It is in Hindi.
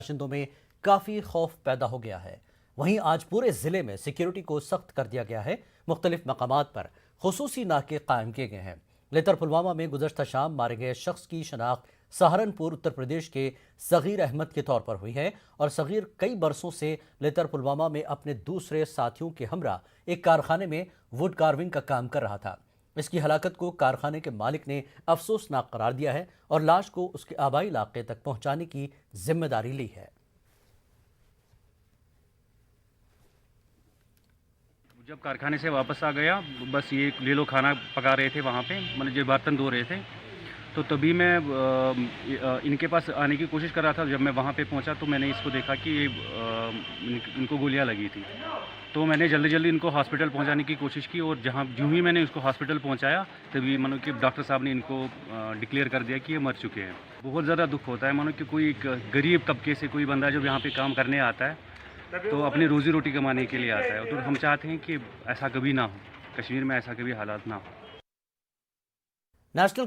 बाशिंदों में काफी खौफ पैदा हो गया है। वहीं आज पूरे जिले में सिक्योरिटी को सख्त कर दिया गया है। मुख्तलिफ मकामात पर खुसूसी नाके कायम किए गए हैं। लेतर पुलवामा में गुज़श्ता शाम मारे गए शख्स की शनाख्त सहारनपुर उत्तर प्रदेश के सगीर अहमद के तौर पर हुई है और सगीर कई बरसों से लेतर पुलवामा में अपने दूसरे साथियों के हमरा एक कारखाने में वुड कार्विंग का काम कर रहा था। इसकी हलाकत को कारखाने के मालिक ने अफसोसनाक करार दिया है और लाश को उसके आबाई इलाके तक पहुंचाने की जिम्मेदारी ली है। जब कारखाने से वापस आ गया, बस ये ले लो खाना पका रहे थे वहाँ पे, मतलब जो बर्तन धो रहे थे, तो तभी मैं इनके पास आने की कोशिश कर रहा था। जब मैं वहाँ पे पहुँचा तो मैंने इसको देखा कि इनको गोलियाँ लगी थी। तो मैंने जल्दी जल्दी इनको हॉस्पिटल पहुँचाने की कोशिश की और यूँ ही मैंने इसको हॉस्पिटल पहुँचाया तभी मानो कि डॉक्टर साहब ने इनको डिक्लेयर कर दिया कि ये मर चुके हैं। बहुत ज़्यादा दुख होता है, मानो कि कोई एक गरीब तबके से कोई बंदा जब यहाँ पे काम करने आता है तो अपनी रोज़ी रोटी कमाने के लिए आता है। तो हम चाहते हैं कि ऐसा कभी ना हो, कश्मीर में ऐसा कभी हालात ना हो। नेशनल